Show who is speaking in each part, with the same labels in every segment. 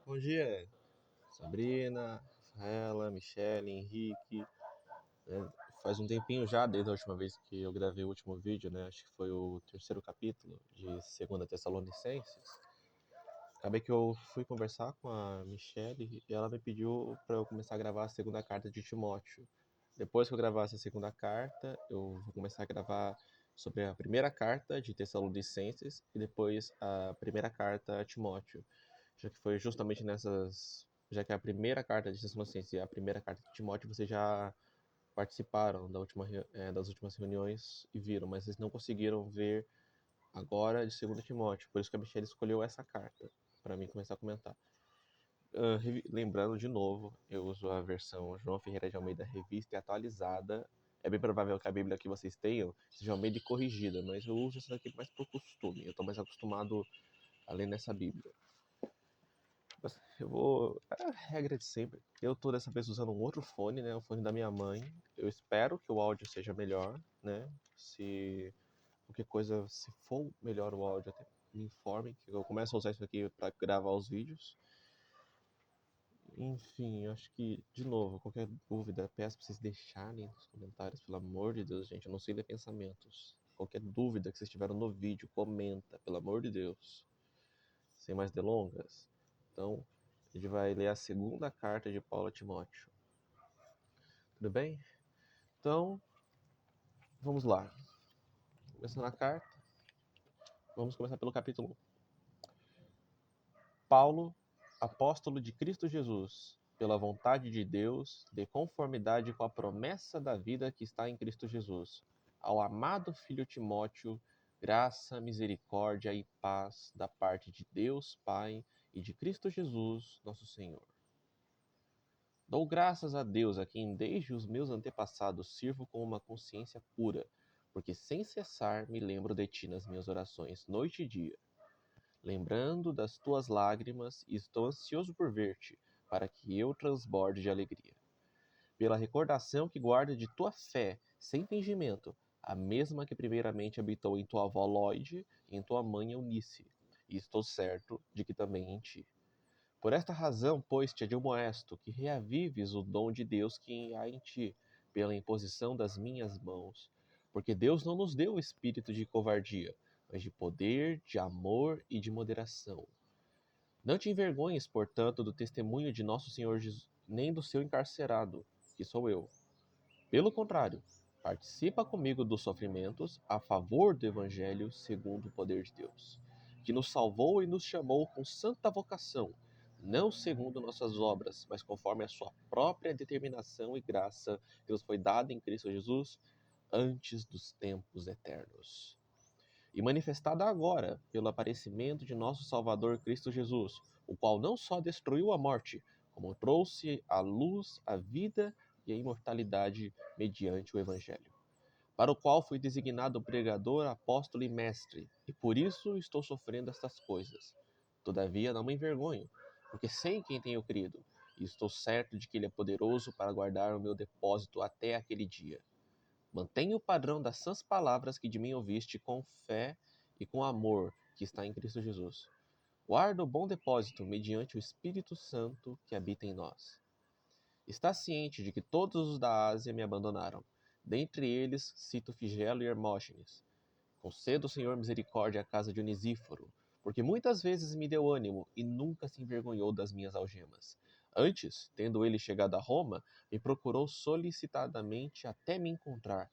Speaker 1: Bom dia, Sabrina, Rafaela, Michele, Henrique. né? Faz um tempinho já, desde a última vez que eu gravei o último vídeo, né? Acho que foi o terceiro capítulo de 2 Tessalonicenses. Acabei que eu fui conversar com a Michele e ela me pediu para eu começar a gravar a segunda carta de Timóteo. Depois que eu gravasse a segunda carta, eu vou começar a gravar sobre a primeira carta de Tessalonicenses e depois a primeira carta a Timóteo. Já que foi justamente nessas. Já que a primeira carta de Tessalonicenses e a primeira carta de Timóteo vocês já participaram das últimas reuniões e viram, mas vocês não conseguiram ver agora de 2 Timóteo. Por isso que a Michelle escolheu essa carta para mim começar a comentar. Lembrando de novo, eu uso a versão João Ferreira de Almeida revista e atualizada. É bem provável que a Bíblia que vocês tenham seja Almeida e corrigida, mas eu uso essa daqui mais por costume. Eu estou mais acostumado a ler nessa Bíblia. Eu vou. É a regra de sempre. Eu tô dessa vez usando um outro fone, né? O fone da minha mãe. Eu espero que o áudio seja melhor, né? Se qualquer coisa, se for melhor o áudio, até me informem, que eu começo a usar isso aqui para gravar os vídeos. Enfim, acho que, de novo, qualquer dúvida, peço pra vocês deixarem nos comentários, pelo amor de Deus, gente. Eu não sei ler pensamentos. Qualquer dúvida que vocês tiveram no vídeo, comenta, pelo amor de Deus. Sem mais delongas. Então, a gente vai ler a segunda carta de Paulo a Timóteo. Tudo bem? Então, vamos lá. Começando a carta, vamos começar pelo capítulo 1. Paulo, apóstolo de Cristo Jesus, pela vontade de Deus, de conformidade com a promessa da vida que está em Cristo Jesus, ao amado filho Timóteo, graça, misericórdia e paz da parte de Deus Pai e de Cristo Jesus, nosso Senhor. Dou graças a Deus a quem desde os meus antepassados sirvo com uma consciência pura, porque sem cessar me lembro de ti nas minhas orações, noite e dia, lembrando das tuas lágrimas, e estou ansioso por ver-te, para que eu transborde de alegria. Pela recordação que guardo de tua fé, sem fingimento, a mesma que primeiramente habitou em tua avó Lóide e em tua mãe Eunice, e estou certo de que também em ti. Por esta razão, pois, te admoesto que reavives o dom de Deus que há em ti, pela imposição das minhas mãos. Porque Deus não nos deu o espírito de covardia, mas de poder, de amor e de moderação. Não te envergonhes, portanto, do testemunho de nosso Senhor Jesus, nem do seu encarcerado, que sou eu. Pelo contrário, participa comigo dos sofrimentos a favor do Evangelho segundo o poder de Deus, que nos salvou e nos chamou com santa vocação, não segundo nossas obras, mas conforme a sua própria determinação e graça que nos foi dada em Cristo Jesus antes dos tempos eternos. E manifestada agora pelo aparecimento de nosso Salvador Cristo Jesus, o qual não só destruiu a morte, como trouxe à luz a vida e a imortalidade mediante o Evangelho, para o qual fui designado pregador, apóstolo e mestre, e por isso estou sofrendo estas coisas. Todavia não me envergonho, porque sei em quem tenho crido, e estou certo de que ele é poderoso para guardar o meu depósito até aquele dia. Mantenha o padrão das sãs palavras que de mim ouviste com fé e com amor que está em Cristo Jesus. Guarda o bom depósito mediante o Espírito Santo que habita em nós. Está ciente de que todos os da Ásia me abandonaram. Dentre eles cito Figelo e Hermógenes. Conceda o Senhor misericórdia à casa de Onesíforo, porque muitas vezes me deu ânimo e nunca se envergonhou das minhas algemas. Antes, tendo ele chegado a Roma, me procurou solicitadamente até me encontrar.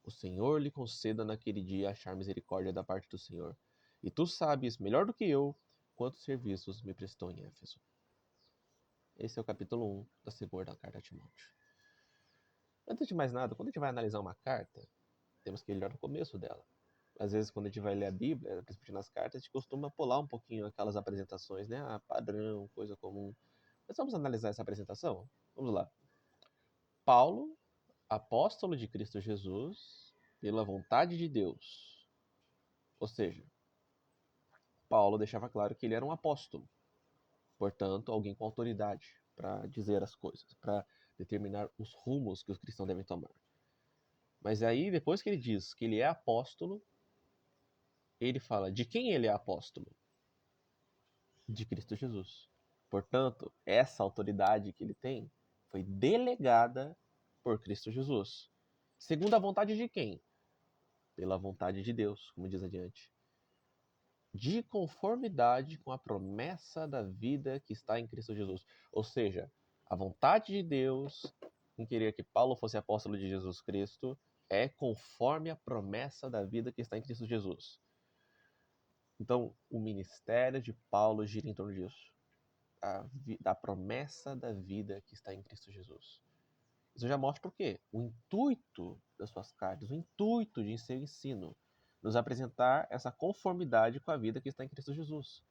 Speaker 1: O Senhor lhe conceda naquele dia achar misericórdia da parte do Senhor. E tu sabes, melhor do que eu, quantos serviços me prestou em Éfeso. Esse é o capítulo 1 da segunda carta a Timóteo. Antes de mais nada, quando a gente vai analisar uma carta, temos que olhar no começo dela. Às vezes, quando a gente vai ler a Bíblia, principalmente nas cartas, a gente costuma pular um pouquinho aquelas apresentações, né? Ah, padrão, coisa comum. Mas vamos analisar essa apresentação? Vamos lá. Paulo, apóstolo de Cristo Jesus, pela vontade de Deus. Ou seja, Paulo deixava claro que ele era um apóstolo, portanto, alguém com autoridade para dizer as coisas, para determinar os rumos que os cristãos devem tomar. Mas aí, depois que ele diz que ele é apóstolo, ele fala de quem ele é apóstolo? De Cristo Jesus. Portanto, essa autoridade que ele tem foi delegada por Cristo Jesus. Segundo a vontade de quem? Pela vontade de Deus, como diz adiante. De conformidade com a promessa da vida que está em Cristo Jesus. Ou seja, a vontade de Deus em querer que Paulo fosse apóstolo de Jesus Cristo é conforme a promessa da vida que está em Cristo Jesus. Então, o ministério de Paulo gira em torno disso. Da promessa da vida que está em Cristo Jesus. Isso já mostra o quê? O intuito das suas cartas, o intuito de seu ensino, nos apresentar essa conformidade com a vida que está em Cristo Jesus.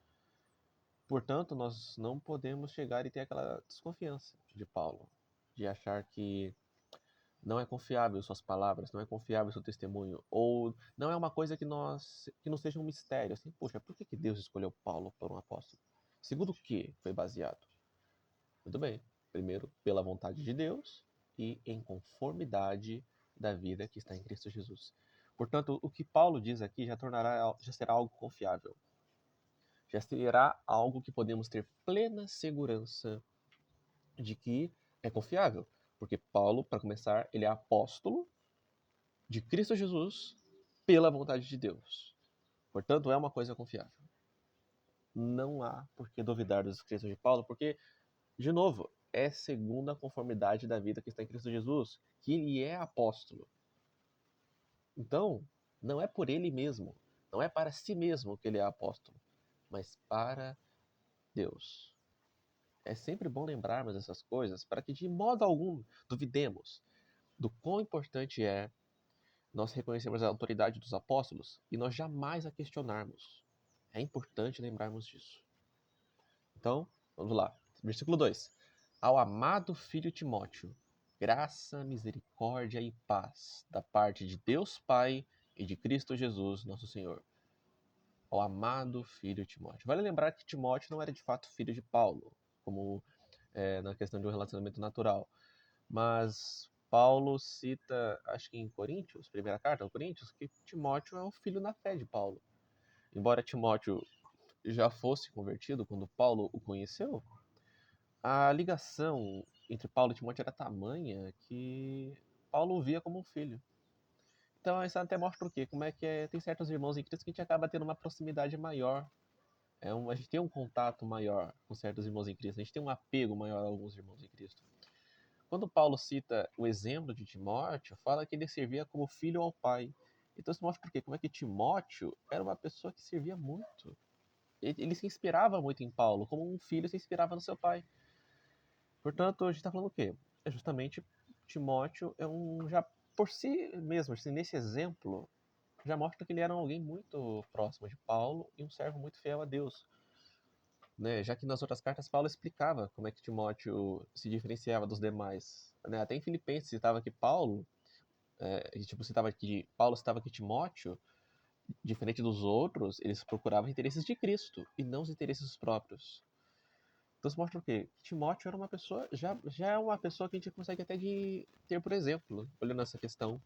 Speaker 1: Portanto, nós não podemos chegar e ter aquela desconfiança de Paulo, de achar que não é confiável suas palavras, não é confiável seu testemunho, ou não é uma coisa que não seja um mistério. Assim, poxa, por que Deus escolheu Paulo para um apóstolo? Segundo o que foi baseado? Muito bem. Primeiro, pela vontade de Deus e em conformidade da vida que está em Cristo Jesus. Portanto, o que Paulo diz aqui já será algo confiável. Já será algo que podemos ter plena segurança de que é confiável. Porque Paulo, para começar, ele é apóstolo de Cristo Jesus pela vontade de Deus. Portanto, é uma coisa confiável. Não há por que duvidar dos escritos de Paulo, porque, de novo, é segundo a conformidade da vida que está em Cristo Jesus, que ele é apóstolo. Então, não é por ele mesmo, não é para si mesmo que ele é apóstolo, mas para Deus. É sempre bom lembrarmos essas coisas para que de modo algum duvidemos do quão importante é nós reconhecermos a autoridade dos apóstolos e nós jamais a questionarmos. É importante lembrarmos disso. Então, vamos lá. Versículo 2. Ao amado filho Timóteo, graça, misericórdia e paz da parte de Deus Pai e de Cristo Jesus, nosso Senhor. Ao amado filho Timóteo. Vale lembrar que Timóteo não era de fato filho de Paulo, como na questão de um relacionamento natural. Mas Paulo cita, acho que em Coríntios, primeira carta aos Coríntios, que Timóteo é o filho na fé de Paulo. Embora Timóteo já fosse convertido quando Paulo o conheceu, a ligação entre Paulo e Timóteo era tamanha que Paulo o via como um filho. Então isso até mostra o quê? Como é que tem certos irmãos em Cristo que a gente acaba tendo uma proximidade maior. A gente tem um contato maior com certos irmãos em Cristo. A gente tem um apego maior a alguns irmãos em Cristo. Quando Paulo cita o exemplo de Timóteo, fala que ele servia como filho ao pai. Então isso mostra por quê? Como é que Timóteo era uma pessoa que servia muito. Ele se inspirava muito em Paulo, como um filho se inspirava no seu pai. Portanto, a gente está falando o quê? É justamente Timóteo já por si mesmo, assim, nesse exemplo, já mostra que ele era alguém muito próximo de Paulo e um servo muito fiel a Deus. Né? Já que nas outras cartas Paulo explicava como é que Timóteo se diferenciava dos demais. Né? Até em Filipenses citava que Paulo citava que Timóteo, diferente dos outros, eles procuravam interesses de Cristo e não os interesses próprios. Então isso mostra o quê? Que Timóteo era uma pessoa, já é uma pessoa que a gente consegue até de ter, por exemplo, olhando essa questão.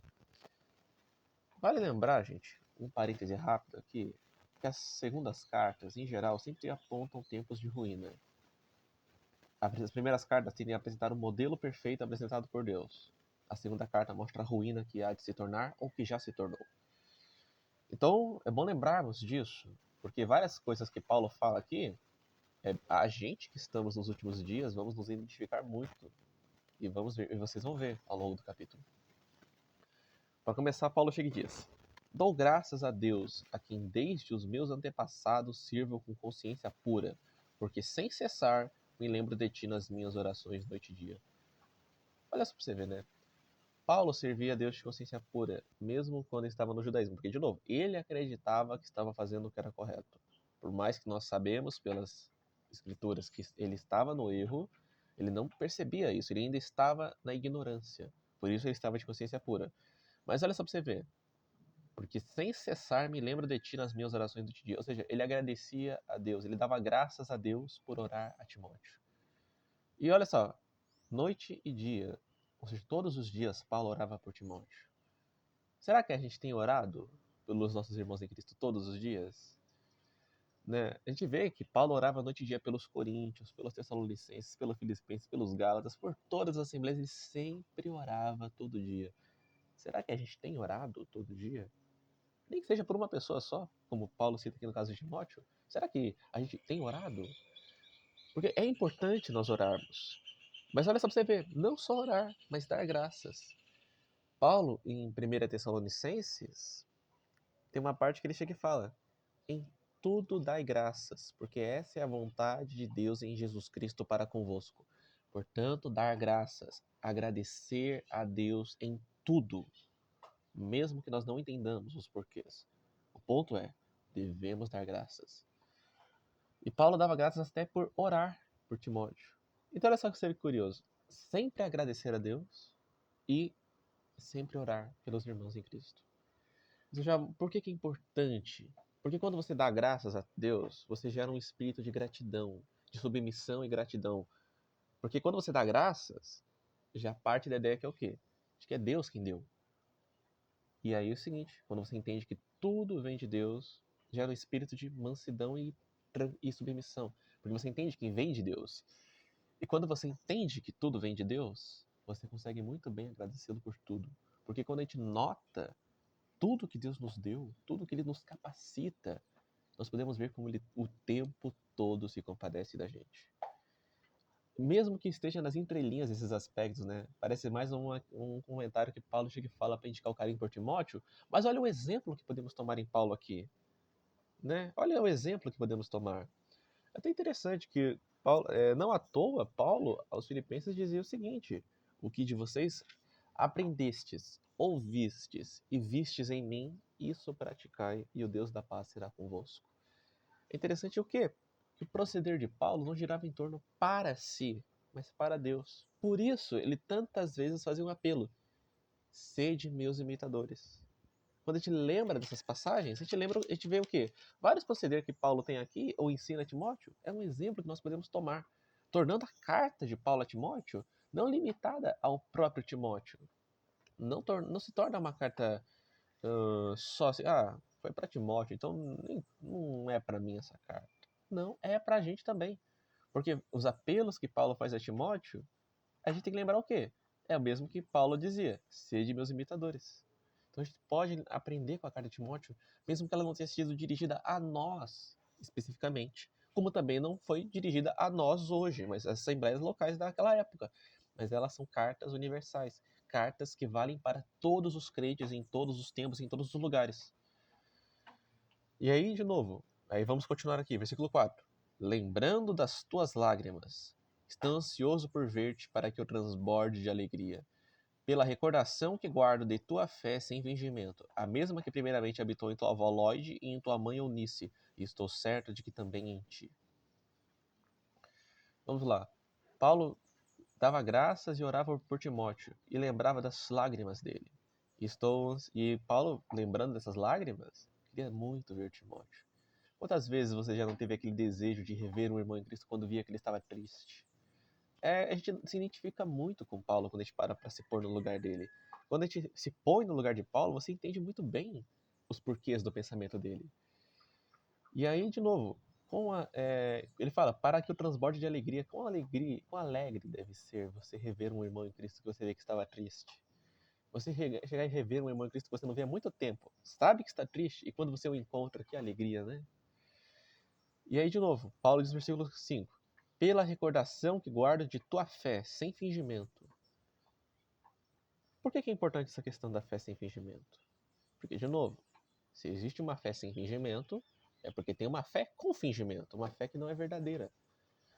Speaker 1: Vale lembrar, gente, um parêntese rápido aqui, que as segundas cartas, em geral, sempre apontam tempos de ruína. As primeiras cartas tendem a apresentar o modelo perfeito apresentado por Deus. A segunda carta mostra a ruína que há de se tornar ou que já se tornou. Então, é bom lembrarmos disso, porque várias coisas que Paulo fala aqui, a gente que estamos nos últimos dias, vamos nos identificar muito. E vocês vão ver ao longo do capítulo. Para começar, Paulo chega e diz: Dou graças a Deus, a quem desde os meus antepassados sirvo com consciência pura, porque sem cessar me lembro de ti nas minhas orações noite e dia. Olha só para você ver, né? Paulo servia a Deus de consciência pura, mesmo quando estava no judaísmo, porque, de novo, ele acreditava que estava fazendo o que era correto. Por mais que nós sabemos pelas escrituras que ele estava no erro, ele não percebia isso, ele ainda estava na ignorância. Por isso ele estava de consciência pura. Mas olha só para você ver, porque sem cessar me lembro de ti nas minhas orações do dia. Ou seja, ele agradecia a Deus, ele dava graças a Deus por orar a Timóteo. E olha só, noite e dia, ou seja, todos os dias Paulo orava por Timóteo. Será que a gente tem orado pelos nossos irmãos em Cristo todos os dias? né? A gente vê que Paulo orava noite e dia pelos coríntios, pelos tessalonicenses, pelos filipenses, pelos gálatas, por todas as assembleias, ele sempre orava todo dia. Será que a gente tem orado todo dia? Nem que seja por uma pessoa só, como Paulo cita aqui no caso de Timóteo. Será que a gente tem orado? Porque é importante nós orarmos. Mas olha só pra você ver, não só orar, mas dar graças. Paulo, em 1 Tessalonicenses, tem uma parte que ele chega e fala: em tudo dai graças, porque essa é a vontade de Deus em Jesus Cristo para convosco. Portanto, dar graças, agradecer a Deus em tudo, mesmo que nós não entendamos os porquês. O ponto é, devemos dar graças. E Paulo dava graças até por orar por Timóteo. Então olha só que seria curioso. Sempre agradecer a Deus e sempre orar pelos irmãos em Cristo. Por que é importante? Porque quando você dá graças a Deus, você gera um espírito de gratidão, de submissão e gratidão. Porque quando você dá graças, já parte da ideia que é o quê? De que é Deus quem deu. E aí é o seguinte, quando você entende que tudo vem de Deus, gera um espírito de mansidão e submissão. Porque você entende que vem de Deus. E quando você entende que tudo vem de Deus, você consegue muito bem agradecê-lo por tudo. Porque quando a gente nota tudo que Deus nos deu, tudo que Ele nos capacita, nós podemos ver como Ele o tempo todo se compadece da gente. Mesmo que esteja nas entrelinhas esses aspectos, né? Parece mais um comentário que Paulo chega e fala para indicar o carinho por Timóteo, mas olha o exemplo que podemos tomar em Paulo aqui, né? Olha o exemplo que podemos tomar. É até interessante que Paulo, não à toa, Paulo aos Filipenses dizia o seguinte: o que de vocês aprendestes, ouvistes e vistes em mim, isso praticai, e o Deus da paz será convosco. É interessante o quê? Que o proceder de Paulo não girava em torno para si, mas para Deus. Por isso, ele tantas vezes fazia um apelo: sede meus imitadores. Quando a gente lembra dessas passagens, a gente vê o quê? Vários procederes que Paulo tem aqui, ou ensina a Timóteo, é um exemplo que nós podemos tomar, tornando a carta de Paulo a Timóteo não limitada ao próprio Timóteo. Não se torna uma carta só assim, foi para Timóteo, então não é para mim essa carta. Não, é para a gente também. Porque os apelos que Paulo faz a Timóteo, a gente tem que lembrar o quê? É o mesmo que Paulo dizia: sede meus imitadores. Então a gente pode aprender com a carta de Timóteo, mesmo que ela não tenha sido dirigida a nós especificamente, como também não foi dirigida a nós hoje, mas às assembleias locais daquela época. Mas elas são cartas universais, cartas que valem para todos os crentes em todos os tempos, em todos os lugares. E aí, de novo, aí vamos continuar aqui, versículo 4. Lembrando das tuas lágrimas, estou ansioso por ver-te para que eu transborde de alegria pela recordação que guardo de tua fé sem fingimento, a mesma que primeiramente habitou em tua avó Lóide e em tua mãe Eunice, e estou certo de que também em ti. Vamos lá. Paulo dava graças e orava por Timóteo, e lembrava das lágrimas dele. E Paulo, lembrando dessas lágrimas, queria muito ver Timóteo. Quantas vezes você já não teve aquele desejo de rever um irmão em Cristo quando via que ele estava triste? A gente se identifica muito com Paulo quando a gente para se pôr no lugar dele. Quando a gente se põe no lugar de Paulo, você entende muito bem os porquês do pensamento dele. E aí, de novo, ele fala, para que o transborde de alegria, quão alegre deve ser você rever um irmão em Cristo que você vê que estava triste. Você chegar e rever um irmão em Cristo que você não vê há muito tempo, sabe que está triste, e quando você o encontra, que alegria, né? E aí, de novo, Paulo diz no versículo 5, pela recordação que guardo de tua fé, sem fingimento. Por que é importante essa questão da fé sem fingimento? Porque, de novo, se existe uma fé sem fingimento, é porque tem uma fé com fingimento, uma fé que não é verdadeira.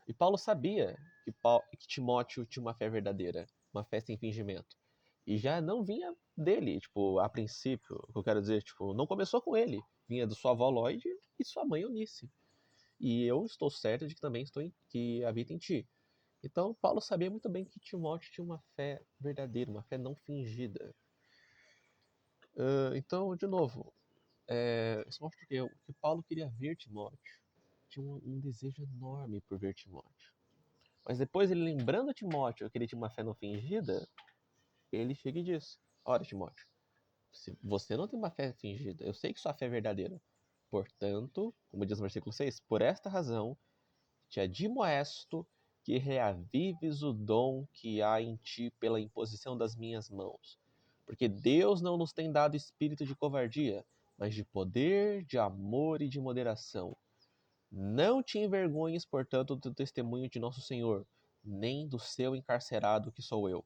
Speaker 1: E Paulo sabia que Timóteo tinha uma fé verdadeira, uma fé sem fingimento. E já não vinha dele, tipo, a princípio, o que eu quero dizer, tipo, não começou com ele. Vinha da sua avó Lloyd e sua mãe Eunice. E eu estou certo de que também que habita em ti. Então, Paulo sabia muito bem que Timóteo tinha uma fé verdadeira, uma fé não fingida. Então, de novo, isso mostra que Paulo queria ver Timóteo. Tinha um desejo enorme por ver Timóteo. Mas depois, ele lembrando a Timóteo que ele tinha uma fé não fingida, ele chega e diz: olha, Timóteo, se você não tem uma fé fingida, eu sei que sua fé é verdadeira. Portanto, como diz no versículo 6, por esta razão te admoesto que reavives o dom que há em ti pela imposição das minhas mãos. Porque Deus não nos tem dado espírito de covardia, mas de poder, de amor e de moderação. Não te envergonhes, portanto, do testemunho de nosso Senhor, nem do seu encarcerado que sou eu.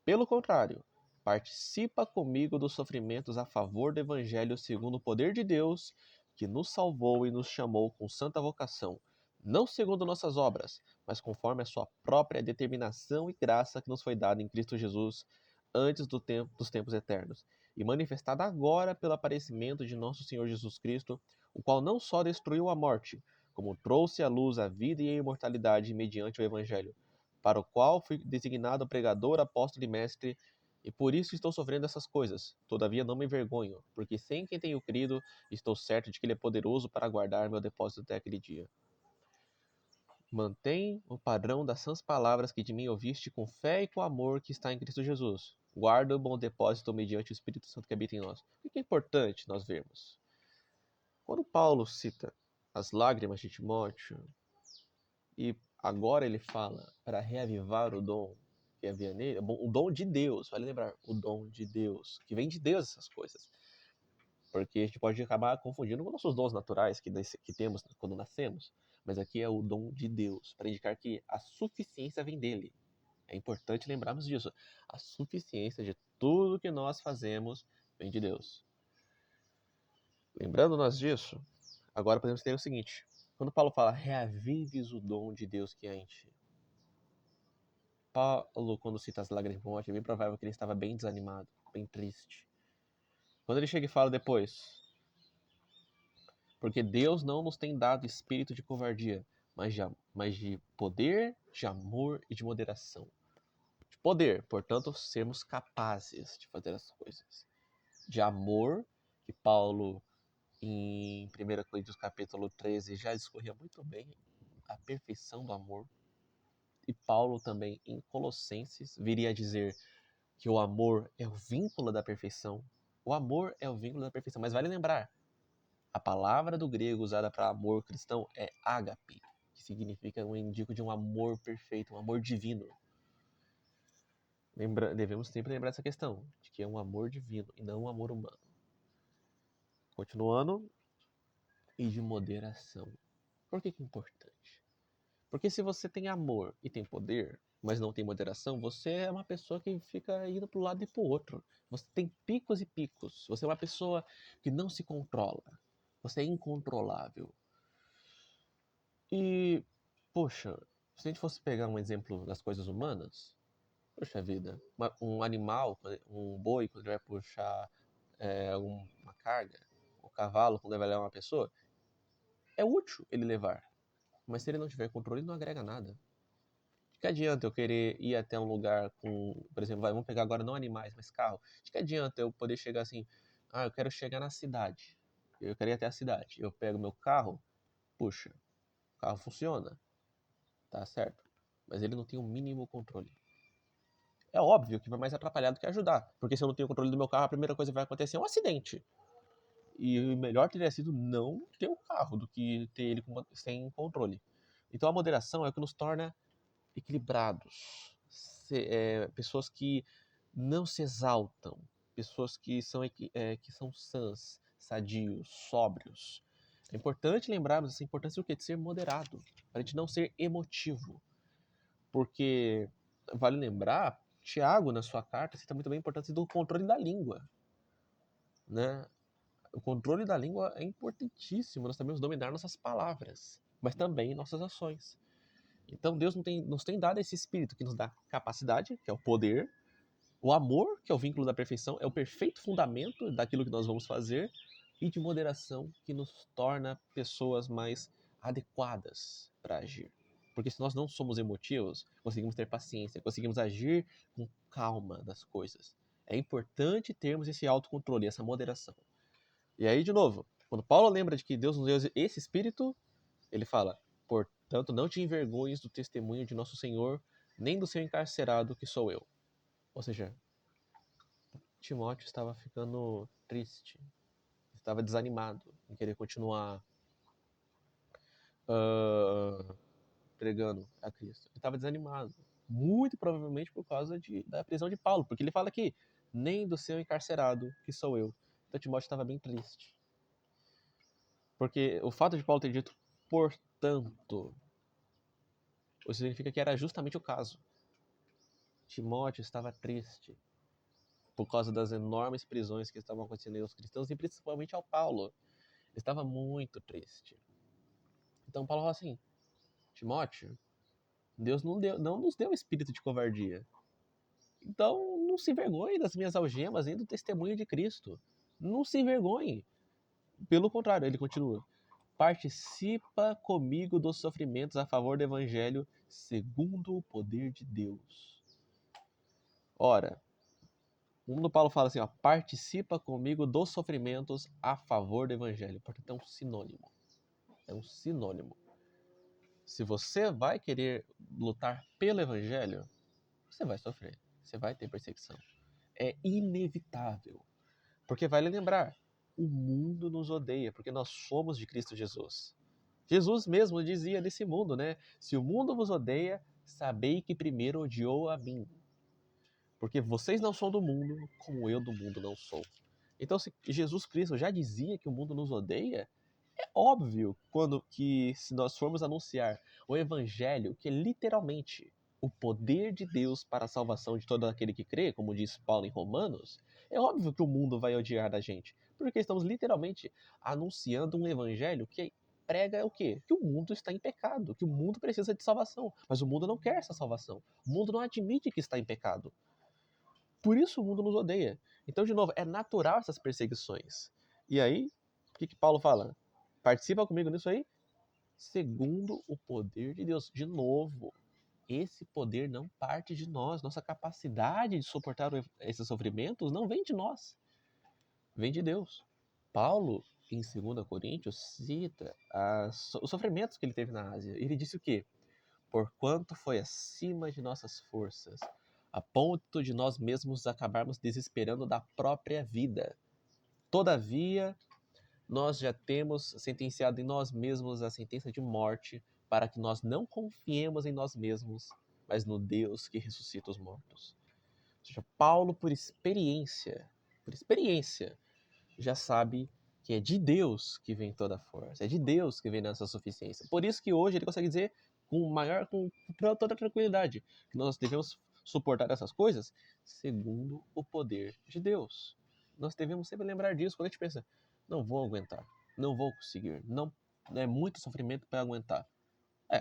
Speaker 1: Pelo contrário, participa comigo dos sofrimentos a favor do Evangelho segundo o poder de Deus, que nos salvou e nos chamou com santa vocação, não segundo nossas obras, mas conforme a sua própria determinação e graça que nos foi dada em Cristo Jesus antes dos tempos eternos, e manifestada agora pelo aparecimento de nosso Senhor Jesus Cristo, o qual não só destruiu a morte, como trouxe à luz a vida e a imortalidade mediante o Evangelho, para o qual fui designado pregador, apóstolo e mestre, e por isso estou sofrendo essas coisas. Todavia não me envergonho, porque sem quem tenho crido, estou certo de que ele é poderoso para guardar meu depósito até aquele dia. Mantém o padrão das sãs palavras que de mim ouviste com fé e com amor que está em Cristo Jesus. Guarda o bom depósito mediante o Espírito Santo que habita em nós. O que é importante nós vermos? Quando Paulo cita as lágrimas de Timóteo, e agora ele fala para reavivar o dom que havia nele, o dom de Deus, vale lembrar, o dom de Deus, que vem de Deus essas coisas. Porque a gente pode acabar confundindo com nossos dons naturais que temos quando nascemos, mas aqui é o dom de Deus, para indicar que a suficiência vem dele. É importante lembrarmos disso. A suficiência de tudo que nós fazemos vem de Deus. Lembrando nós disso, agora podemos ter o seguinte: quando Paulo fala reavives o dom de Deus que há em ti, Paulo, quando cita as lágrimas de Timóteo, é bem provável que ele estava bem desanimado, bem triste. Quando ele chega e fala depois, porque Deus não nos tem dado espírito de covardia, mas de poder, de amor e de moderação. De poder, portanto, sermos capazes de fazer as coisas. De amor, que Paulo, em 1 Coríntios capítulo 13, já discorria muito bem a perfeição do amor. E Paulo também, em Colossenses, viria a dizer que o amor é o vínculo da perfeição. O amor é o vínculo da perfeição. Mas vale lembrar, a palavra do grego usada para amor cristão é ágape, que significa um indico de um amor perfeito, um amor divino. Devemos sempre lembrar essa questão, de que é um amor divino e não um amor humano. Continuando, e de moderação. Por que é importante? Porque se você tem amor e tem poder, mas não tem moderação, você é uma pessoa que fica indo para um lado e para o outro. Você tem picos e picos. Você é uma pessoa que não se controla. Você é incontrolável. E, poxa, se a gente fosse pegar um exemplo das coisas humanas, poxa vida, um animal, um boi, quando ele vai puxar uma carga, o cavalo, quando ele vai levar uma pessoa, é útil ele levar. Mas se ele não tiver controle, ele não agrega nada. De que adianta eu querer ir até um lugar com, por exemplo, vamos pegar agora não animais, mas carro. De que adianta eu poder chegar assim, eu quero chegar na cidade. Eu quero ir até a cidade. Eu pego meu carro, puxa, o carro funciona, tá certo. Mas ele não tem o mínimo controle. É óbvio que vai mais atrapalhar do que ajudar. Porque se eu não tenho controle do meu carro, a primeira coisa que vai acontecer é um acidente. E o melhor teria sido não ter o carro do que ter ele sem controle. Então a moderação é o que nos torna equilibrados, pessoas que não se exaltam, pessoas que são sãs, sadios, sóbrios. É importante lembrarmos essa importância do quê? De ser moderado, para a gente não ser emotivo. Porque, vale lembrar, Tiago, na sua carta, cita muito bem a importância do controle da língua. Né? O controle da língua é importantíssimo, nós sabemos dominar nossas palavras, mas também nossas ações. Então Deus nos tem dado esse espírito que nos dá capacidade, que é o poder, o amor, que é o vínculo da perfeição, é o perfeito fundamento daquilo que nós vamos fazer, e de moderação, que nos torna pessoas mais adequadas para agir. Porque se nós não somos emotivos, conseguimos ter paciência, conseguimos agir com calma das coisas. É importante termos esse autocontrole, essa moderação. E aí, de novo, quando Paulo lembra de que Deus nos deu esse espírito, ele fala: portanto, não te envergonhes do testemunho de nosso Senhor, nem do seu encarcerado, que sou eu. Ou seja, Timóteo estava ficando triste, estava desanimado. em querer continuar ah, pregando a Cristo. Ele estava desanimado. Muito provavelmente por causa da prisão de Paulo. Porque ele fala aqui, nem do seu encarcerado, que sou eu. Então Timóteo estava bem triste. Porque o fato de Paulo ter dito, portanto, isso significa que era justamente o caso. Timóteo estava triste por causa das enormes prisões que estavam acontecendo aos cristãos e principalmente ao Paulo. Ele estava muito triste. Então Paulo fala assim, Timóteo, Deus não nos deu espírito de covardia. Então não se envergonhe das minhas algemas nem do testemunho de Cristo. Não se envergonhe. Pelo contrário, ele continua. Participa comigo dos sofrimentos a favor do evangelho segundo o poder de Deus. Ora, o mundo Paulo fala assim, ó, participa comigo dos sofrimentos a favor do evangelho. Portanto, é um sinônimo. É um sinônimo. Se você vai querer lutar pelo evangelho, você vai sofrer. Você vai ter perseguição. É inevitável. Porque vale lembrar, o mundo nos odeia, porque nós somos de Cristo Jesus. Jesus mesmo dizia nesse mundo, né? Se o mundo vos odeia, sabei que primeiro odiou a mim. Porque vocês não são do mundo, como eu do mundo não sou. Então, se Jesus Cristo já dizia que o mundo nos odeia, é óbvio se nós formos anunciar o evangelho, que é literalmente o poder de Deus para a salvação de todo aquele que crê, como diz Paulo em Romanos, é óbvio que o mundo vai odiar a gente, porque estamos literalmente anunciando um evangelho que prega o quê? Que o mundo está em pecado, que o mundo precisa de salvação, mas o mundo não quer essa salvação. O mundo não admite que está em pecado. Por isso o mundo nos odeia. Então, de novo, é natural essas perseguições. E aí, o que Paulo fala? Participa comigo nisso aí? Segundo o poder de Deus. De novo, esse poder não parte de nós. Nossa capacidade de suportar esses sofrimentos não vem de nós. Vem de Deus. Paulo, em 2 Coríntios, cita os sofrimentos que ele teve na Ásia. Ele disse o quê? Porquanto foi acima de nossas forças, a ponto de nós mesmos acabarmos desesperando da própria vida. Todavia, nós já temos sentenciado em nós mesmos a sentença de morte, para que nós não confiemos em nós mesmos, mas no Deus que ressuscita os mortos. Ou seja, Paulo, por experiência, já sabe que é de Deus que vem toda a força, é de Deus que vem nossa suficiência. Por isso que hoje ele consegue dizer com toda tranquilidade que nós devemos suportar essas coisas segundo o poder de Deus. Nós devemos sempre lembrar disso quando a gente pensa, não vou aguentar, não vou conseguir, não é muito sofrimento para aguentar.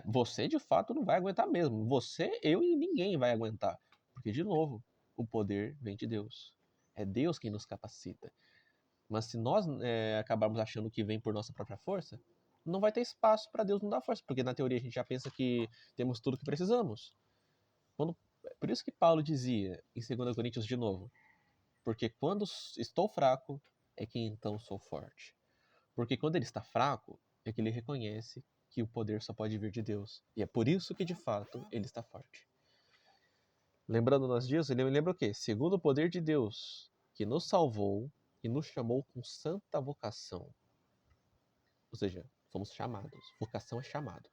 Speaker 1: Você de fato não vai aguentar mesmo. Você, eu e ninguém vai aguentar. Porque, de novo, o poder vem de Deus. É Deus quem nos capacita. Mas se nós acabarmos achando que vem por nossa própria força, não vai ter espaço para Deus nos dar força, porque na teoria a gente já pensa que temos tudo o que precisamos. Por isso que Paulo dizia em 2 Coríntios de novo, porque quando estou fraco, é que então sou forte. Porque quando ele está fraco, é que ele reconhece que o poder só pode vir de Deus. E é por isso que, de fato, ele está forte. Lembrando nós disso, ele lembra o quê? Segundo o poder de Deus, que nos salvou e nos chamou com santa vocação. Ou seja, fomos chamados. Vocação é chamado.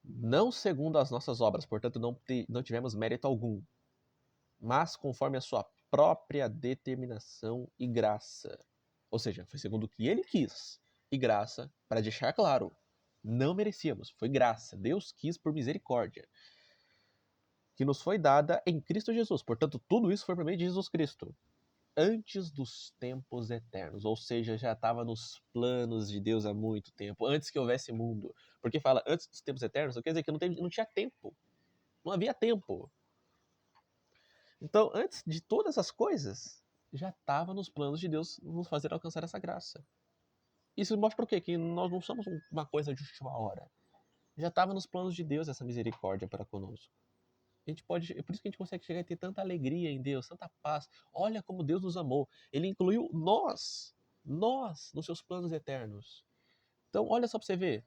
Speaker 1: Não segundo as nossas obras, portanto não tivemos mérito algum, mas conforme a sua própria determinação e graça. Ou seja, foi segundo o que ele quis. E graça, para deixar claro, não merecíamos, foi graça. Deus quis por misericórdia, que nos foi dada em Cristo Jesus. Portanto, tudo isso foi por meio de Jesus Cristo. Antes dos tempos eternos, ou seja, já estava nos planos de Deus há muito tempo, antes que houvesse mundo. Porque fala antes dos tempos eternos, quer dizer que não tinha tempo, não havia tempo. Então, antes de todas as coisas, já estava nos planos de Deus nos fazer alcançar essa graça. Isso mostra o quê? Que nós não somos uma coisa de última hora. Já estava nos planos de Deus essa misericórdia para conosco. A gente pode, é por isso que a gente consegue chegar a ter tanta alegria em Deus, tanta paz. Olha como Deus nos amou. Ele incluiu nós, nos seus planos eternos. Então, olha só para você ver.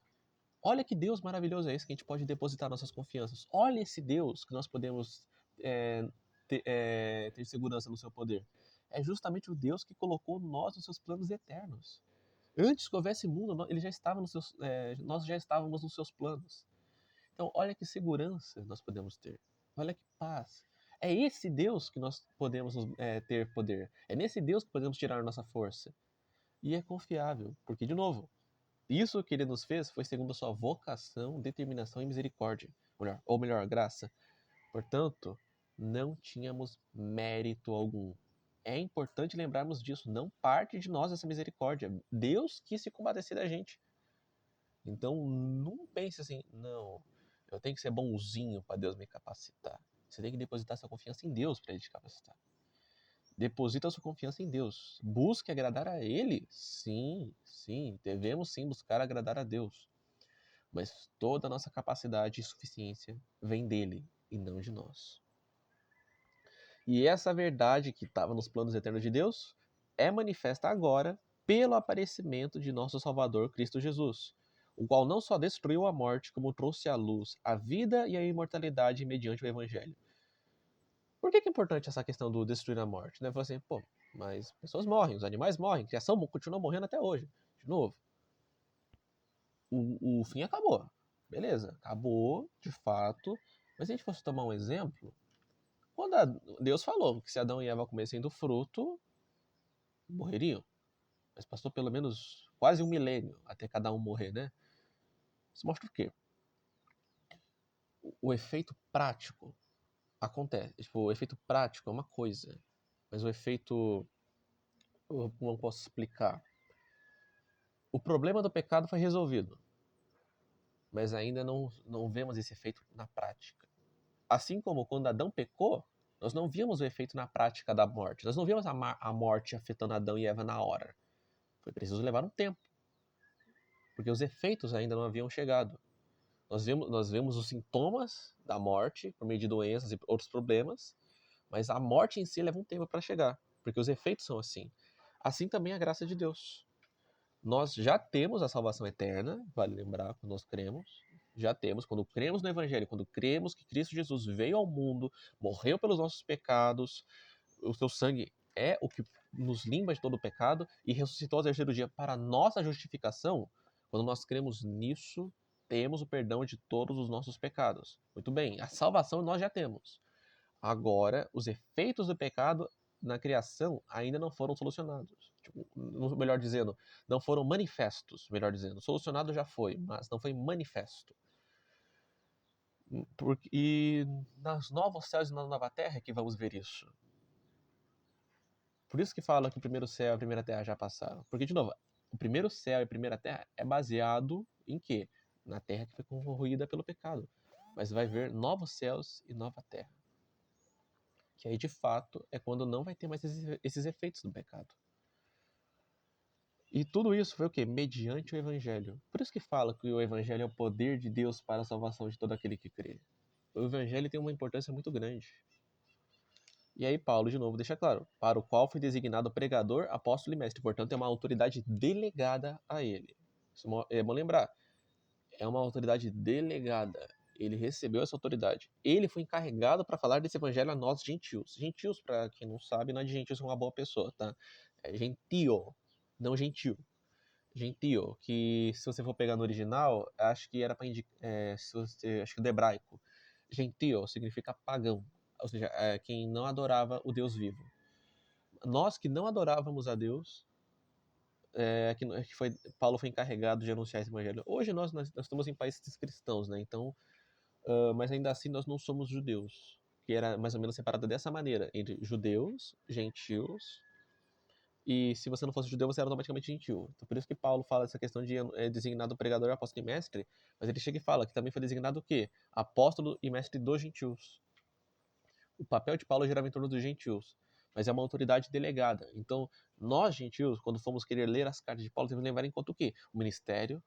Speaker 1: Olha que Deus maravilhoso é esse que a gente pode depositar nossas confianças. Olha esse Deus que nós podemos ter segurança no seu poder. é justamente o Deus que colocou nós nos seus planos eternos. Antes que houvesse mundo, ele já estava nós já estávamos nos seus planos. Então, olha que segurança nós podemos ter. Olha que paz. É esse Deus que nós podemos ter poder. É nesse Deus que podemos tirar a nossa força. E é confiável, porque, de novo, isso que ele nos fez foi segundo a sua vocação, determinação e misericórdia. Ou melhor, graça. Portanto, não tínhamos mérito algum. É importante lembrarmos disso. Não parte de nós essa misericórdia. Deus quis se compadecer da gente. Então, não pense assim, não, eu tenho que ser bonzinho para Deus me capacitar. Você tem que depositar sua confiança em Deus para Ele te capacitar. Deposita sua confiança em Deus. Busque agradar a Ele. Sim, sim, devemos sim buscar agradar a Deus. Mas toda a nossa capacidade e suficiência vem dele e não de nós. E essa verdade que estava nos planos eternos de Deus é manifesta agora pelo aparecimento de nosso Salvador Cristo Jesus, o qual não só destruiu a morte, como trouxe à luz a vida e a imortalidade mediante o Evangelho. Por que é importante essa questão do destruir a morte? Né? Assim, pô, mas pessoas morrem, os animais morrem, a criação continua morrendo até hoje. De novo, o fim acabou. Beleza, acabou, de fato. Mas se a gente fosse tomar um exemplo, quando Deus falou que se Adão e Eva comessem do fruto, morreriam. Mas passou pelo menos quase um milênio até cada um morrer, né? Isso mostra o quê? O efeito prático acontece. Tipo, o efeito prático é uma coisa, mas o efeito... Como eu posso explicar? O problema do pecado foi resolvido, mas ainda não vemos esse efeito na prática. Assim como quando Adão pecou, nós não vimos o efeito na prática da morte. Nós não vimos a morte afetando Adão e Eva na hora. Foi preciso levar um tempo, porque os efeitos ainda não haviam chegado. Nós vemos os sintomas da morte, por meio de doenças e outros problemas, mas a morte em si leva um tempo para chegar, porque os efeitos são assim. Assim também a graça de Deus. Nós já temos a salvação eterna, vale lembrar, quando nós cremos, já temos, quando cremos no Evangelho, quando cremos que Cristo Jesus veio ao mundo, morreu pelos nossos pecados, o seu sangue é o que nos limpa de todo o pecado e ressuscitou ao terceiro dia para a nossa justificação. Quando nós cremos nisso, temos o perdão de todos os nossos pecados. Muito bem, a salvação nós já temos. Agora, os efeitos do pecado na criação ainda não foram solucionados. Tipo, melhor dizendo, não foram manifestos, melhor dizendo. Solucionado já foi, mas não foi manifesto. E nas novos céus e na nova terra é que vamos ver isso. Por isso que fala que o primeiro céu e a primeira terra já passaram. Porque, de novo, o primeiro céu e a primeira terra é baseado em quê? Na terra que foi corroída pelo pecado. Mas vai ver novos céus e nova terra. Que aí, de fato, é quando não vai ter mais esses efeitos do pecado. E tudo isso foi o quê? Mediante o Evangelho. Por isso que fala que o Evangelho é o poder de Deus para a salvação de todo aquele que crê. O Evangelho tem uma importância muito grande. E aí Paulo, de novo, deixa claro, para o qual foi designado pregador, apóstolo e mestre. Portanto, é uma autoridade delegada a ele. Isso é bom lembrar. É uma autoridade delegada. Ele recebeu essa autoridade. Ele foi encarregado para falar desse evangelho a nós, gentios. Gentios, para quem não sabe, não é de gentios é uma boa pessoa, tá? É gentio, não gentil. Gentio, que se você for pegar no original, acho que era para indicar, acho que do hebraico. Gentio significa pagão, ou seja, quem não adorava o Deus vivo. Nós que não adorávamos a Deus, Paulo foi encarregado de anunciar esse evangelho. Hoje nós estamos em países cristãos, né? Então, mas ainda assim nós não somos judeus, que era mais ou menos separado dessa maneira, entre judeus, gentios, e se você não fosse judeu, você era automaticamente gentil. Então, por isso que Paulo fala essa questão de designado pregador, apóstolo e mestre, mas ele chega e fala que também foi designado o quê? Apóstolo e mestre dos gentios. O papel de Paulo girava em torno dos gentios, mas é uma autoridade delegada. Então, nós, gentios, quando fomos querer ler as cartas de Paulo, temos que levar em conta o quê? O ministério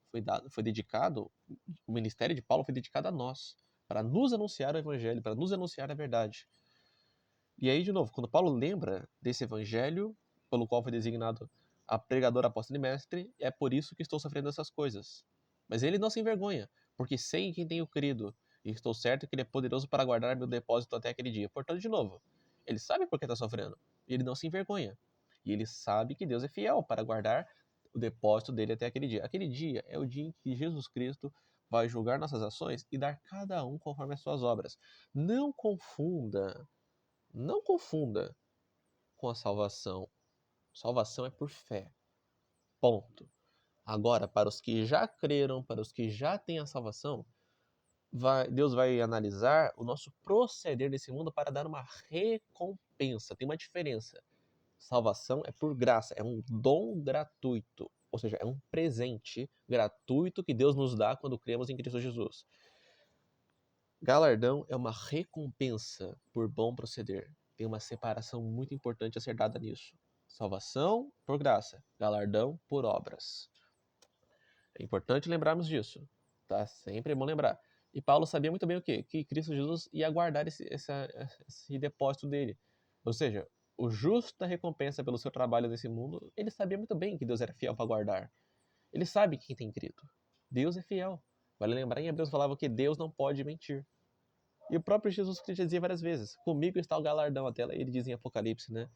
Speaker 1: o ministério de Paulo foi dedicado a nós, para nos anunciar o evangelho, para nos anunciar a verdade. E aí, de novo, quando Paulo lembra desse evangelho, pelo qual foi designado a pregador, apóstolo e mestre, é por isso que estou sofrendo essas coisas. Mas ele não se envergonha, porque sei em quem tenho crido, e estou certo que ele é poderoso para guardar meu depósito até aquele dia. Portanto, de novo, Ele sabe por que está sofrendo. E ele não se envergonha. E ele sabe que Deus é fiel para guardar o depósito dele até aquele dia. Aquele dia é o dia em que Jesus Cristo vai julgar nossas ações e dar cada um conforme as suas obras. Não confunda, não confunda com a salvação. Salvação é por fé. Ponto. Agora, para os que já creram, para os que já têm a salvação, Deus vai analisar o nosso proceder nesse mundo para dar uma recompensa. Tem uma diferença. Salvação é por graça, é um dom gratuito, ou seja, é um presente gratuito que Deus nos dá quando cremos em Cristo Jesus. Galardão é uma recompensa por bom proceder. Tem uma separação muito importante a ser dada nisso. Salvação por graça, galardão por obras. É importante lembrarmos disso, tá? Sempre é bom lembrar. E Paulo sabia muito bem o quê? Que Cristo Jesus ia guardar esse depósito dele. Ou seja, o justo da recompensa pelo seu trabalho nesse mundo, ele sabia muito bem que Deus era fiel para guardar. Ele sabe quem tem crido. Deus é fiel. Vale lembrar, em Hebreus falava que Deus não pode mentir. E o próprio Jesus Cristo dizia várias vezes, comigo está o galardão, até ele diz em Apocalipse, né?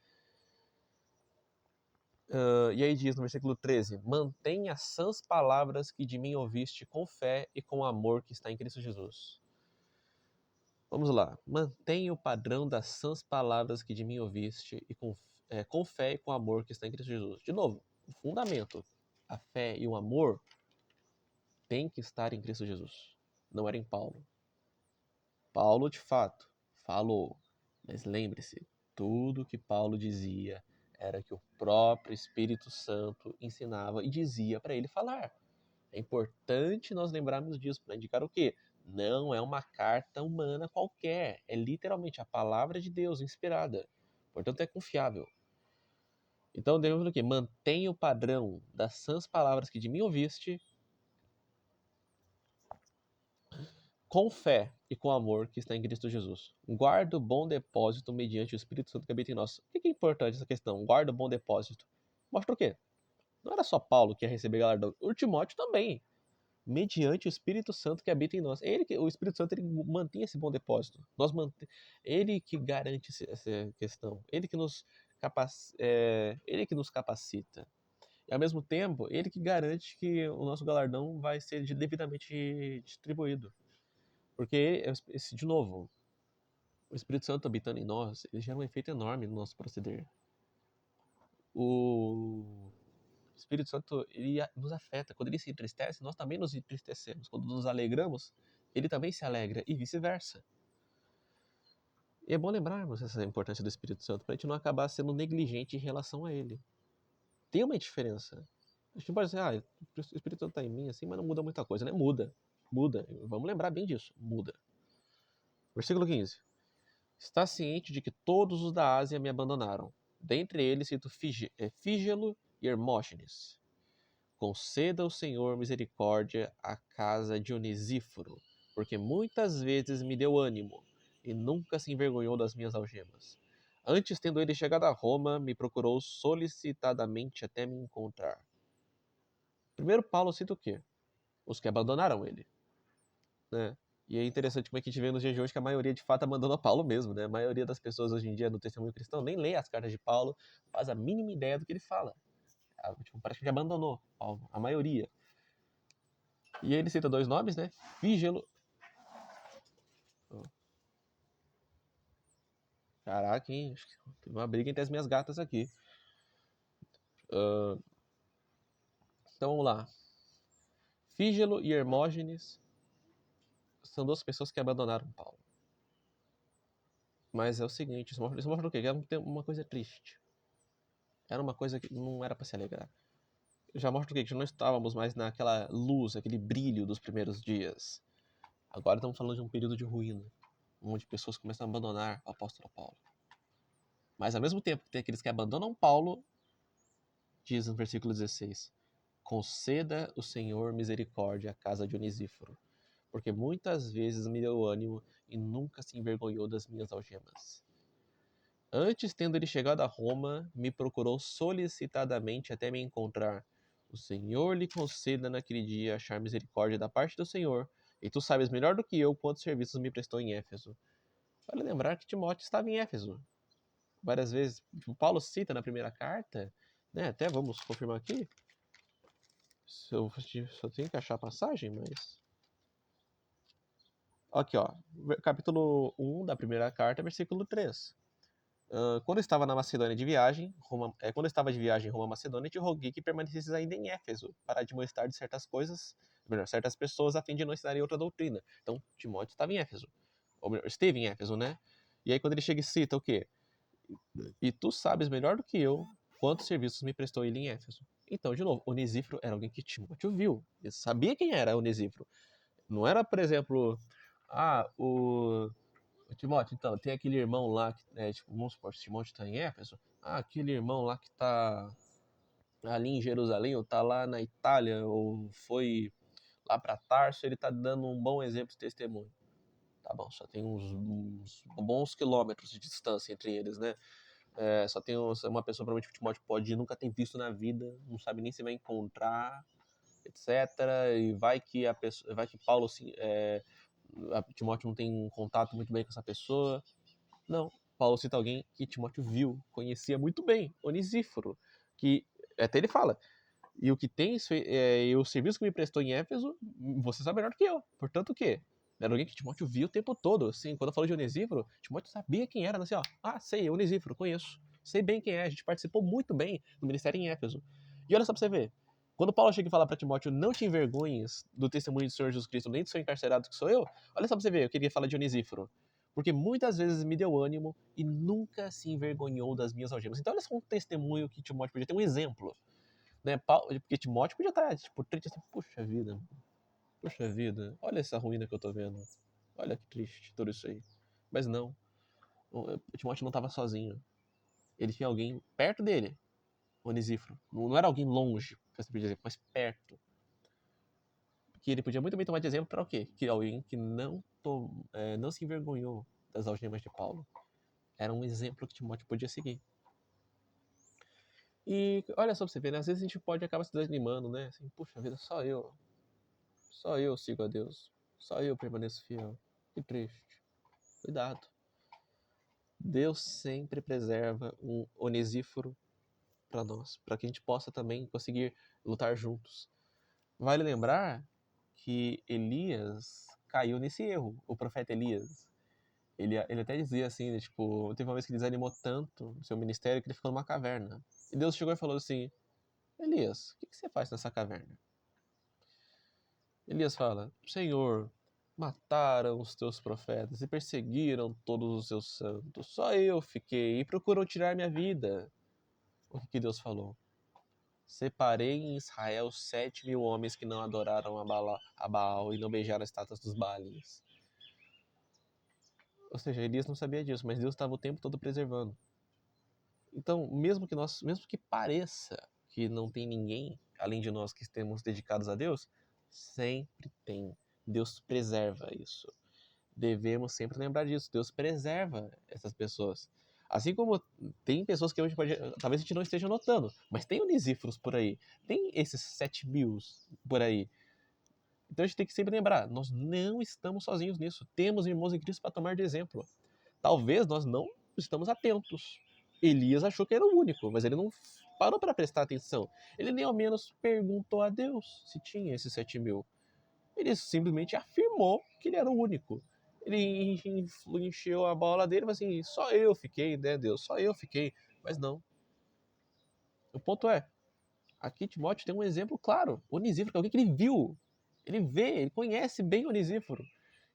Speaker 1: E aí diz no versículo 13, mantenha as sãs palavras que de mim ouviste com fé e com amor que está em Cristo Jesus. Vamos lá, mantenha o padrão das sãs palavras que de mim ouviste e com fé e com amor que está em Cristo Jesus. De novo, o fundamento, a fé e o amor tem que estar em Cristo Jesus, não era em Paulo. Paulo, de fato, falou, mas lembre-se, tudo que Paulo dizia era que o próprio Espírito Santo ensinava e dizia para ele falar. É importante nós lembrarmos disso para indicar o quê? Não é uma carta humana qualquer, é literalmente a palavra de Deus inspirada. Portanto, é confiável. Então, devemos o quê? Mantenha o padrão das sãs palavras que de mim ouviste, com fé e com amor que está em Cristo Jesus. Guarda o bom depósito mediante o Espírito Santo que habita em nós. O que é importante essa questão? Guarda o bom depósito. Mostra o quê? Não era só Paulo que ia receber galardão, o Timóteo também. Mediante o Espírito Santo que habita em nós. O Espírito Santo, ele mantém esse bom depósito. Ele que garante essa questão. Ele que nos capacita. E ao mesmo tempo, ele que garante que o nosso galardão vai ser devidamente distribuído. Porque, de novo, o Espírito Santo habitando em nós, ele gera um efeito enorme no nosso proceder. O Espírito Santo, ele nos afeta. Quando ele se entristece, nós também nos entristecemos. Quando nos alegramos, ele também se alegra e vice-versa. E é bom lembrarmos essa importância do Espírito Santo para a gente não acabar sendo negligente em relação a ele. Tem uma diferença. A gente pode dizer, o Espírito Santo está em mim assim, mas não muda muita coisa, né? Muda. Vamos lembrar bem disso. Muda. Versículo 15. Está ciente de que todos os da Ásia me abandonaram. Dentre eles cito Fígelo e Hermógenes. Conceda ao Senhor misericórdia à casa de Onesíforo, porque muitas vezes me deu ânimo e nunca se envergonhou das minhas algemas. Antes, tendo ele chegado a Roma, me procurou solicitadamente até me encontrar. Primeiro, Paulo cita o quê? Os que abandonaram ele, né? E é interessante como é que a gente vê nos dias de hoje que a maioria de fato abandonou Paulo mesmo, né? A maioria das pessoas hoje em dia no testemunho cristão nem lê as cartas de Paulo, faz a mínima ideia do que ele fala. Parece que abandonou Paulo, a maioria. E ele cita dois nomes, né? Fígelo. Caraca, hein? Teve uma briga entre as minhas gatas aqui. Então vamos lá. Fígelo e Hermógenes são duas pessoas que abandonaram Paulo. Mas é o seguinte, isso mostra o quê? Que era uma coisa triste. Era uma coisa que não era para se alegrar. Já mostra o quê? Que não estávamos mais naquela luz, aquele brilho dos primeiros dias. Agora estamos falando de um período de ruína, onde pessoas começam a abandonar o apóstolo Paulo. Mas ao mesmo tempo que tem aqueles que abandonam Paulo, diz no versículo 16, conceda o Senhor misericórdia à casa de Onesíforo, porque muitas vezes me deu ânimo e nunca se envergonhou das minhas algemas. Antes, tendo ele chegado a Roma, me procurou solicitadamente até me encontrar. O Senhor lhe conceda naquele dia achar misericórdia da parte do Senhor, e tu sabes melhor do que eu quantos serviços me prestou em Éfeso. Vale lembrar que Timóteo estava em Éfeso. várias vezes. Tipo, Paulo cita na primeira carta, né? Até vamos confirmar aqui. Só tenho que achar a passagem, mas... Aqui, ó. Capítulo 1 da primeira carta, versículo 3. Quando eu estava na Macedônia de viagem, quando eu estava de viagem rumo à Macedônia, te roguei que permanecesses ainda em Éfeso, para admoestar de certas coisas, melhor, certas pessoas, a fim de não ensinarem outra doutrina. Então, Timóteo estava em Éfeso. Ou melhor, esteve em Éfeso, né? E aí quando ele chega e cita o quê? E tu sabes melhor do que eu quantos serviços me prestou ele em Éfeso. Então, de novo, Onesíforo era alguém que Timóteo viu. Ele sabia quem era Onesíforo. Não era, por exemplo, o Timóteo, então, tem aquele irmão lá, tipo, vamos supor, se Timóteo está em Éfeso, aquele irmão lá que está ali em Jerusalém, ou está lá na Itália, ou foi lá para Tarso, ele está dando um bom exemplo de testemunho. Tá bom, só tem uns bons quilômetros de distância entre eles, né? Só tem uma pessoa, provavelmente, que o Timóteo pode ir, nunca tem visto na vida, não sabe nem se vai encontrar, etc. E vai que Paulo, assim, Timóteo não tem um contato muito bem com essa pessoa. Não, Paulo cita alguém que Timóteo viu, conhecia muito bem, Onesíforo, que até ele fala, e o que tem, e o serviço que me prestou em Éfeso, você sabe melhor do que eu. Portanto, o quê? Era alguém que Timóteo viu o tempo todo, assim, quando eu falo de Onesíforo, Timóteo sabia quem era, assim, ó, sei, Onesíforo, conheço, sei bem quem é, a gente participou muito bem do ministério em Éfeso. E olha só pra você ver, quando Paulo chega e fala pra Timóteo, não te envergonhes do testemunho do Senhor Jesus Cristo, nem do seu encarcerado que sou eu, olha só pra você ver, eu queria falar de Onesíforo, porque muitas vezes me deu ânimo e nunca se envergonhou das minhas algemas. Então olha só um testemunho que Timóteo podia ter, um exemplo, né? Porque Timóteo podia estar, tipo, triste assim, puxa vida, olha essa ruína que eu tô vendo, olha que triste tudo isso aí. Mas não, o Timóteo não estava sozinho, ele tinha alguém perto dele, Onesíforo, não era alguém longe, que você podia dizer, mas perto, que ele podia muito bem tomar de exemplo para o quê? Que alguém que não se envergonhou das algemas de Paulo, era um exemplo que Timóteo podia seguir. E olha só pra você ver, né? Às vezes a gente pode acabar se desanimando, né? Assim, puxa vida, só eu sigo a Deus, só eu permaneço fiel. Que triste. Cuidado. Deus sempre preserva um Onesíforo para nós, para que a gente possa também conseguir lutar juntos. Vale lembrar que Elias caiu nesse erro, o profeta Elias. Ele até dizia assim, né, tipo, teve uma vez que ele desanimou tanto no seu ministério que ele ficou numa caverna. E Deus chegou e falou assim, Elias, o que você faz nessa caverna? Elias fala, Senhor, mataram os teus profetas e perseguiram todos os seus santos. Só eu fiquei e procuram tirar minha vida. O que Deus falou? Separei em Israel 7.000 homens que não adoraram a Baal e não beijaram as estátuas dos Baalins. Ou seja, Elias não sabia disso, mas Deus estava o tempo todo preservando. Então, mesmo que pareça que não tem ninguém além de nós que estemos dedicados a Deus, sempre tem. Deus preserva isso. Devemos sempre lembrar disso. Deus preserva essas pessoas. Assim como tem pessoas que hoje talvez a gente não esteja notando, mas tem onisíforos por aí, tem esses 7.000 por aí. Então a gente tem que sempre lembrar, nós não estamos sozinhos nisso. Temos irmãos em Cristo para tomar de exemplo. Talvez nós não estamos atentos. Elias achou que era o único, mas ele não parou para prestar atenção. Ele nem ao menos perguntou a Deus se tinha esses 7.000. Ele simplesmente afirmou que ele era o único. Ele encheu a bola dele e falou assim, só eu fiquei, né, Deus? Só eu fiquei. Mas não. O ponto é, aqui Timóteo tem um exemplo claro. Onesíforo, que é alguém que ele viu. Ele vê, ele conhece bem Onesíforo.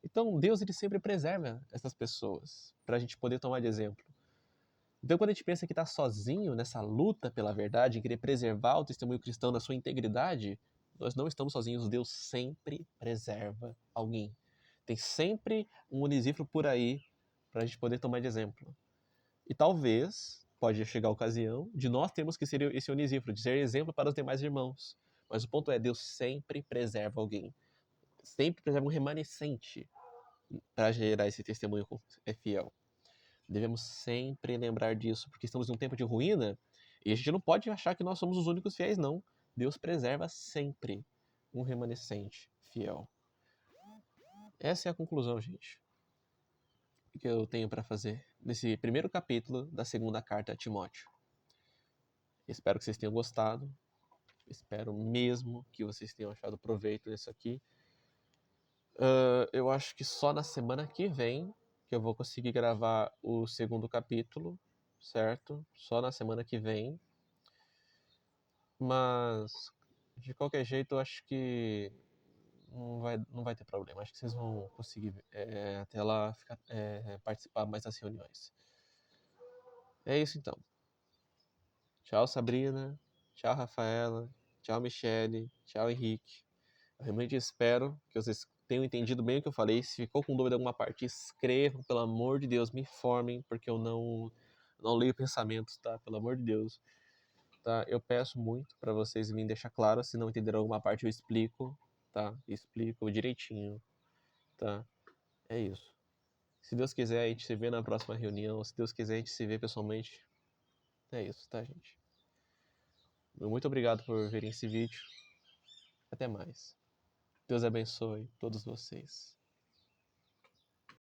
Speaker 1: Então Deus ele sempre preserva essas pessoas para a gente poder tomar de exemplo. Então quando a gente pensa que está sozinho nessa luta pela verdade, em querer preservar o testemunho cristão na sua integridade, nós não estamos sozinhos. Deus sempre preserva alguém. Tem sempre um Onesíforo por aí para a gente poder tomar de exemplo. E talvez pode chegar a ocasião de nós termos que ser esse Onesíforo, de ser exemplo para os demais irmãos. Mas o ponto é, Deus sempre preserva alguém. Sempre preserva um remanescente para gerar esse testemunho fiel. Devemos sempre lembrar disso, porque estamos em um tempo de ruína e a gente não pode achar que nós somos os únicos fiéis, não. Deus preserva sempre um remanescente fiel. Essa é a conclusão, gente. que eu tenho para fazer nesse primeiro capítulo da segunda carta a Timóteo. Espero que vocês tenham gostado. Espero mesmo que vocês tenham achado proveito nisso aqui. Eu acho que só na semana que vem que eu vou conseguir gravar o segundo capítulo, certo? Só na semana que vem. Mas, de qualquer jeito, eu acho que não vai ter problema. Acho que vocês vão conseguir até lá participar mais das reuniões. É isso então. Tchau, Sabrina. Tchau, Rafaela. Tchau, Michele. Tchau, Henrique. Eu realmente espero que vocês tenham entendido bem o que eu falei. Se ficou com dúvida em alguma parte, escrevam, pelo amor de Deus, me informem, porque eu não leio pensamentos, tá? Pelo amor de Deus. Tá? Eu peço muito para vocês me deixar claro, se não entenderam alguma parte eu explico, tá? Explico direitinho, tá? É isso. Se Deus quiser, a gente se vê na próxima reunião. Se Deus quiser, a gente se vê pessoalmente. É isso, tá, gente? Muito obrigado por verem esse vídeo. Até mais. Deus abençoe todos vocês.